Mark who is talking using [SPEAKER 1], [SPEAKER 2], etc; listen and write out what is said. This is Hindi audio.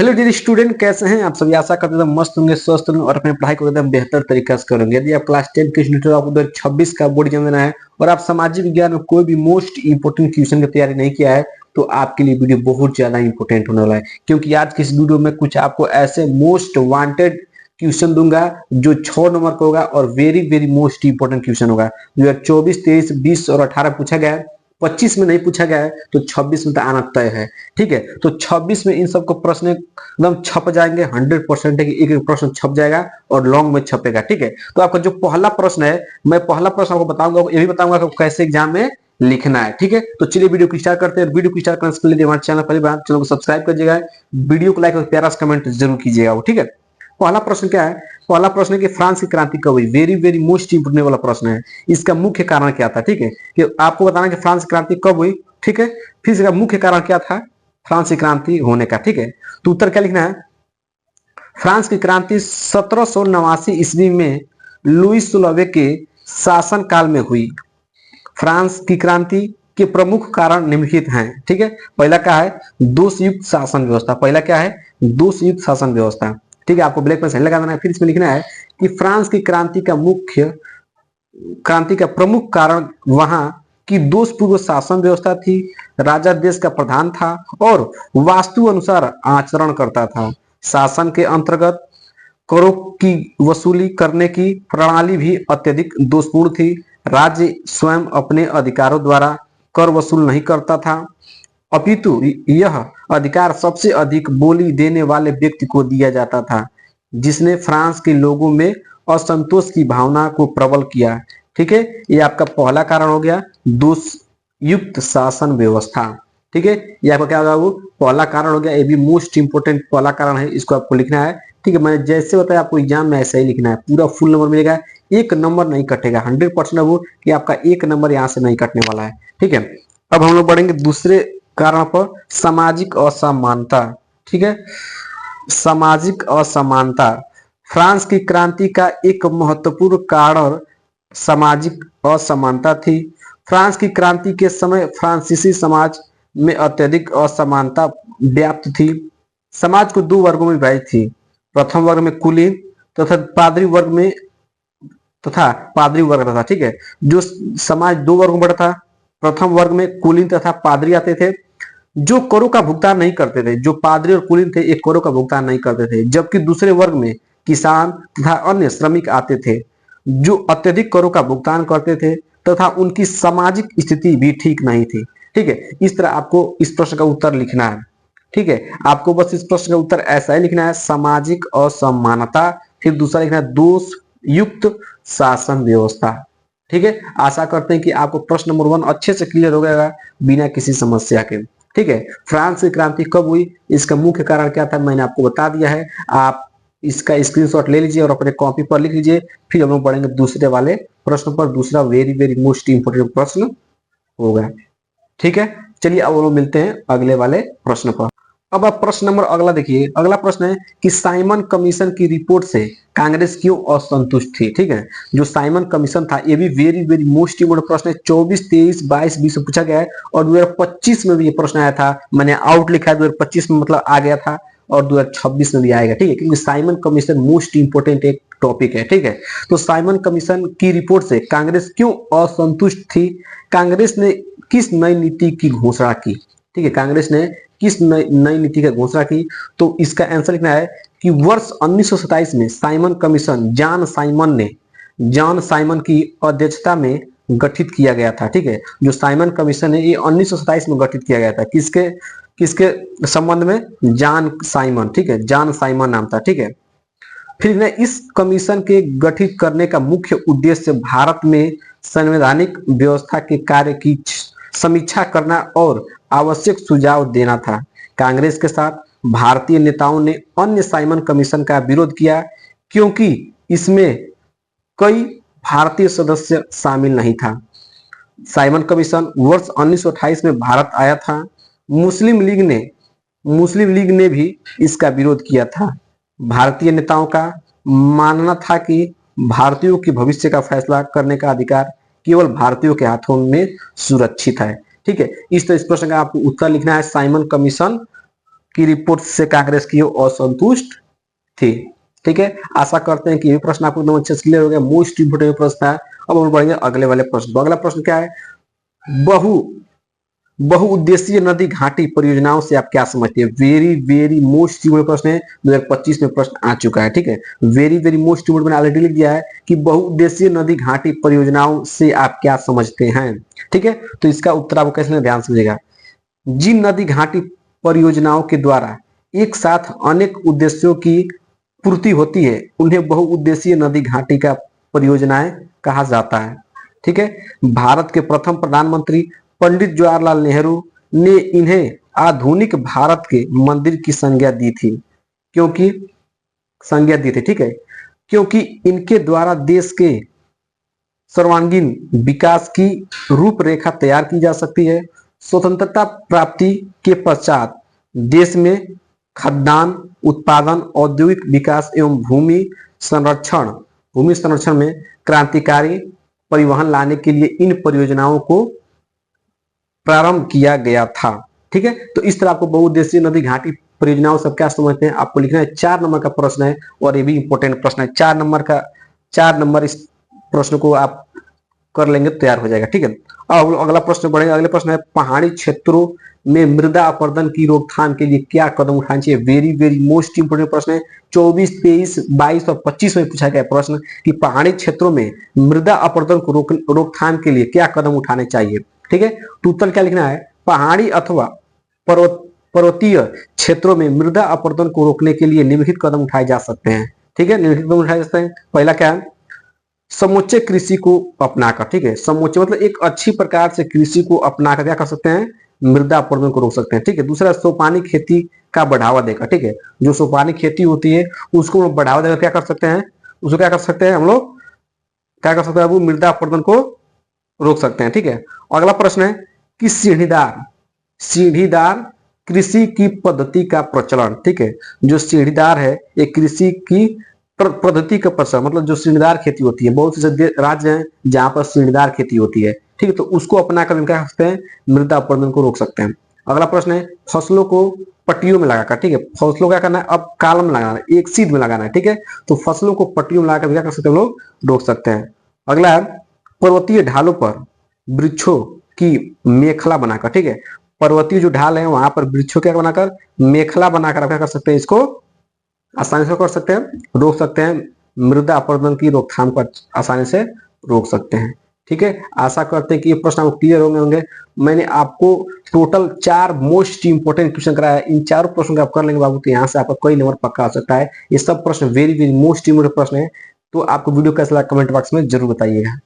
[SPEAKER 1] हेलो डियर स्टूडेंट, कैसे हैं आप सभी। आशा करते हैं मस्त होंगे, स्वस्थ होंगे और अपनी पढ़ाई को एकदम बेहतर तरीके से करेंगे। यदि आप क्लास 10 के स्टूडेंट हो, आपको 2026 का बोर्ड एग्जाम देना है और आप सामाजिक विज्ञान में कोई भी मोस्ट इंपोर्टेंट क्वेश्चन की तैयारी नहीं किया है, तो आपके लिए वीडियो बहुत ज्यादा इंपोर्टेंट होने वाला है। क्योंकि आज की इस वीडियो में कुछ आपको ऐसे मोस्ट वांटेड क्वेश्चन दूंगा जो 6 नंबर का होगा और very very most important question होगा। 2024, 23, 20 और 18 पूछा गया है, 25 में नहीं पूछा गया है, तो 26 में तो आना तय है। ठीक है, तो 26 में इन सबको प्रश्न एकदम छप जाएंगे। 100% है कि एक एक प्रश्न छप जाएगा और लॉन्ग में छपेगा। ठीक है, तो आपका जो पहला प्रश्न है, मैं पहला प्रश्न आपको बताऊंगा, ये भी बताऊंगा कि कैसे एग्जाम में लिखना है। ठीक है, तो चलिए वीडियो को स्टार्ट करते हैं। वीडियो को स्टार्ट करने से पहले हमारे चैनल पहली बार चैनल को सब्सक्राइब करिएगा, वीडियो को लाइक और प्यारा सा कमेंट जरूर कीजिएगा। ठीक है, पहला प्रश्न क्या है। पहला प्रश्न है कि फ्रांस की क्रांति कब हुई। वेरी वेरी मोस्ट इंपोर्टेंट वाला प्रश्न है। इसका मुख्य कारण क्या था। ठीक है, कि आपको बताना कि फ्रांस की क्रांति कब हुई। ठीक है, फिर इसका मुख्य कारण क्या था फ्रांस की क्रांति होने का। ठीक है, तो उत्तर क्या लिखना है। फ्रांस की क्रांति 1789 ईस्वी में लुईस सोलहवें के शासन काल में हुई। फ्रांस की क्रांति के प्रमुख कारण निम्नलिखित हैं। ठीक है, पहला क्या है, दोषयुक्त शासन व्यवस्था। पहला क्या है, दोषयुक्त शासन व्यवस्था। ठीक है, आपको ब्लैक में सही लगा देना है। फिर इसमें लिखना है कि फ्रांस की क्रांति का प्रमुख कारण वहां की दोषपूर्ण शासन व्यवस्था थी। राजा देश का प्रधान था और वास्तु अनुसार आचरण करता था। शासन के अंतर्गत करों की वसूली करने की प्रणाली भी अत्यधिक दोषपूर्ण थी। राज्य स्वयं अपने अधिकारों द्वारा कर वसूल नहीं करता था, अपितु यह अधिकार सबसे अधिक बोली देने वाले व्यक्ति को दिया जाता था, जिसने फ्रांस के लोगों में असंतोष की भावना को प्रबल किया। ठीक है, ये आपका पहला कारण हो गया, दोष युक्त शासन व्यवस्था। ठीक है, ये आपका क्या होगा, वो पहला कारण हो गया। ये भी मोस्ट इंपोर्टेंट पहला कारण है, इसको आपको लिखना है। ठीक है, मैंने जैसे बताया आपको एग्जाम में ऐसा ही लिखना है, पूरा फुल नंबर मिलेगा, एक नंबर नहीं कटेगा। 100% वो कि आपका एक नंबर यहाँ से नहीं कटने वाला है। ठीक है, अब हम लोग बढ़ेंगे दूसरे कारण पर, सामाजिक असमानता। ठीक है, सामाजिक असमानता फ्रांस की क्रांति का एक महत्वपूर्ण कारण सामाजिक असमानता थी। फ्रांस की क्रांति के समय फ्रांसीसी समाज में अत्यधिक असमानता व्याप्त थी। समाज को 2 वर्गों में विभाजित थी, प्रथम वर्ग में कुलीन तथा पादरी वर्ग में था। ठीक है, जो समाज 2 वर्गों में बटा था। प्रथम वर्ग में कुलीन तथा पादरी आते थे, जो करों का भुगतान नहीं करते थे। जो पादरी और कुलीन थे, एक करों का भुगतान नहीं करते थे। जबकि दूसरे वर्ग में किसान तथा अन्य श्रमिक आते थे, जो अत्यधिक करों का भुगतान करते थे तथा उनकी सामाजिक स्थिति भी ठीक नहीं थी। ठीक है, इस तरह आपको इस प्रश्न का उत्तर लिखना है। ठीक है, आपको बस इस प्रश्न का उत्तर ऐसा ही लिखना है, सामाजिक असमानता। फिर दूसरा लिखना है, दोष युक्त शासन व्यवस्था। ठीक है, आशा करते हैं कि आपको प्रश्न नंबर 1 अच्छे से क्लियर हो गया बिना किसी समस्या के। ठीक है, फ्रांस की क्रांति कब हुई, इसका मुख्य कारण क्या था, मैंने आपको बता दिया है। आप इसका स्क्रीनशॉट ले लीजिए और अपने कॉपी पर लिख लीजिए। फिर हम लोग पढ़ेंगे दूसरे वाले प्रश्न पर। दूसरा वेरी वेरी मोस्ट इंपोर्टेंट प्रश्न होगा। ठीक है, चलिए अब हम लोग मिलते हैं अगले वाले प्रश्न पर। अब आप प्रश्न नंबर अगला देखिए। अगला प्रश्न है कि साइमन कमीशन की रिपोर्ट से कांग्रेस क्यों असंतुष्ट थी। ठीक है, जो साइमन कमीशन था, ये भी वेरी वेरी मोस्ट इंपोर्टेंट प्रश्न है। 24, 23, 22, 20 में पूछा गया है और 2025 में भी ये प्रश्न आया था। मैंने आउट लिखा है 2025 में, मतलब आ गया था, और 2026 में भी आएगा। ठीक है, क्योंकि साइमन कमीशन मोस्ट इंपोर्टेंट एक टॉपिक है। ठीक है, तो साइमन कमीशन की रिपोर्ट से कांग्रेस क्यों असंतुष्ट थी। कांग्रेस ने किस नई नीति की घोषणा की। ठीक है, कांग्रेस ने किस नई नीति की घोषणा की, तो इसका आंसर लिखना है कि वर्ष 1927 में साइमन कमीशन जॉन साइमन की अध्यक्षता में गठित किया गया था। ठीक है, जो साइमन कमीशन है ये 1927 में गठित किया गया था। किसके किसके संबंध में, जॉन साइमन। ठीक है, जॉन साइमन नाम था। ठीक है, फिर इस कमीशन के गठित करने का मुख्य उद्देश्य भारत में संवैधानिक व्यवस्था के कार्य की समीक्षा करना और आवश्यक सुझाव देना था। कांग्रेस के साथ भारतीय नेताओं ने अन्य साइमन कमीशन का विरोध किया, क्योंकि इसमें कई भारतीय सदस्य शामिल नहीं था। साइमन कमीशन वर्ष 1928 में भारत आया था। मुस्लिम लीग ने भी इसका विरोध किया था। भारतीय नेताओं का मानना था कि भारतीयों के भविष्य का फैसला करने का अधिकार केवल भारतीयों के हाथों में सुरक्षित है। ठीक है, इस तरह इस प्रश्न का आपको उत्तर लिखना है। साइमन कमीशन की रिपोर्ट से कांग्रेस की असंतुष्ट थी। ठीक है, आशा करते हैं कि ये प्रश्न आपको एकदम अच्छे से क्लियर हो गया। मोस्ट इंपोर्टेंट प्रश्न था। अब हम बढ़ेंगे अगले वाले प्रश्न। तो अगला प्रश्न क्या है, बहु बहुउद्देशीय नदी घाटी परियोजनाओं से आप क्या समझते हैं? वेरी वेरी मोस्ट इंपोर्टेंट प्रश्न है, 2025 में प्रश्न आ चुका है। ठीक है, वेरी वेरी मोस्ट इंपोर्टेंट मैंने ऑलरेडी लिख दिया है कि बहुउद्देशीय नदी घाटी परियोजनाओं से आप क्या समझते हैं। ठीक है, तो इसका उत्तर आपको कैसे ध्यान समझेगा। जिन नदी घाटी परियोजनाओं के द्वारा एक साथ अनेक उद्देश्यों की पूर्ति होती है उन्हें बहुउद्देशीय नदी घाटी का परियोजनाएं कहा जाता है। ठीक है, भारत के प्रथम प्रधानमंत्री पंडित जवाहरलाल नेहरू ने इन्हें आधुनिक भारत के मंदिर की संज्ञा दी थी, क्योंकि ठीक है, क्योंकि इनके द्वारा देश के सर्वांगीण विकास की रूपरेखा तैयार की जा सकती है। स्वतंत्रता प्राप्ति के पश्चात देश में खाद्यान्न उत्पादन, औद्योगिक विकास एवं भूमि संरक्षण में क्रांतिकारी परिवहन लाने के लिए इन परियोजनाओं को प्रारंभ किया गया था। ठीक है, तो इस तरह आपको बहुउद्देशीय नदी घाटी परियोजनाओं सब क्या समझते हैं आपको लिखना है। 4 नंबर का प्रश्न है और ये भी इंपॉर्टेंट प्रश्न है। 4 नंबर इस प्रश्न को आप कर लेंगे तैयार हो जाएगा। ठीक है, अब अगला प्रश्न बढ़ेगा। अगले प्रश्न है, पहाड़ी क्षेत्रों में मृदा अपरदन की रोकथाम के लिए क्या कदम उठाने चाहिए? वेरी वेरी मोस्ट इंपोर्टेंट प्रश्न है। 24, 23, 22 और 25 में पूछा गया प्रश्न कि पहाड़ी क्षेत्रों में मृदा अपरदन को रोकथाम के लिए क्या कदम उठाने चाहिए। ठीक है, तो उत्तर क्या लिखना है, पहाड़ी अथवा पर्वतीय क्षेत्रों में मृदा अपरदन को रोकने के लिए निम्नलिखित कदम उठाए जा सकते हैं। ठीक है, निम्नलिखित कदम उठाए जा सकते हैं। पहला क्या है, समुच्चय कृषि को अपनाकर। ठीक है, समुच्चय मतलब एक अच्छी प्रकार से कृषि को अपनाकर क्या कर सकते हैं, मृदा अपरदन को रोक सकते हैं। ठीक है, दूसरा सोपानी खेती का बढ़ावा देकर। ठीक है, जो सोपानी खेती होती है उसको बढ़ावा देकर क्या कर सकते हैं, उसको क्या कर सकते हैं हम लोग, क्या कर सकते हैं, वो मृदा अपरदन को रोक सकते हैं। ठीक है, अगला प्रश्न है कि सीढ़ीदार कृषि की पद्धति का प्रचलन। ठीक है, जो सीढ़ीदार है ये कृषि की पद्धति का प्रचलन, मतलब जो सीढ़ीदार खेती होती है, बहुत से राज्य हैं जहां पर सीढ़ीदार खेती होती है। ठीक है, तो उसको अपनाकर हम क्या कर सकते हैं, मृदा अपरदन को रोक सकते हैं। अगला प्रश्न है, फसलों को पट्टियों में लगाकर। ठीक है, फसलों क्या करना है, अब कालम में लगाना है, एक सीध में लगाना है। ठीक है, तो फसलों को पट्टियों में लगाकर क्या कर सकते हैं, हम लोग रोक सकते हैं। अगला है, पर्वतीय ढालों पर वृक्षों की मेखला बनाकर। ठीक है, पर्वतीय जो ढाल है वहां पर वृक्षों क्या बनाकर, मेखला बनाकर क्या कर सकते हैं, इसको आसानी से कर सकते हैं, रोक सकते हैं, मृदा अपरदन की रोकथाम को आसानी से रोक सकते हैं। ठीक है, आशा करते हैं कि ये प्रश्न आपको क्लियर होंगे। मैंने आपको टोटल 4 मोस्ट इंपोर्टेंट क्वेश्चन कराया है। इन चारों प्रश्नों को आप कर लेंगे बाबू तो यहाँ से आपका कोई नंबर पक्का हो सकता है। ये सब प्रश्न वेरी वेरी मोस्ट इंपोर्टेंट प्रश्न है। तो आपको वीडियो कैसा लगा कमेंट बॉक्स में जरूर बताइएगा।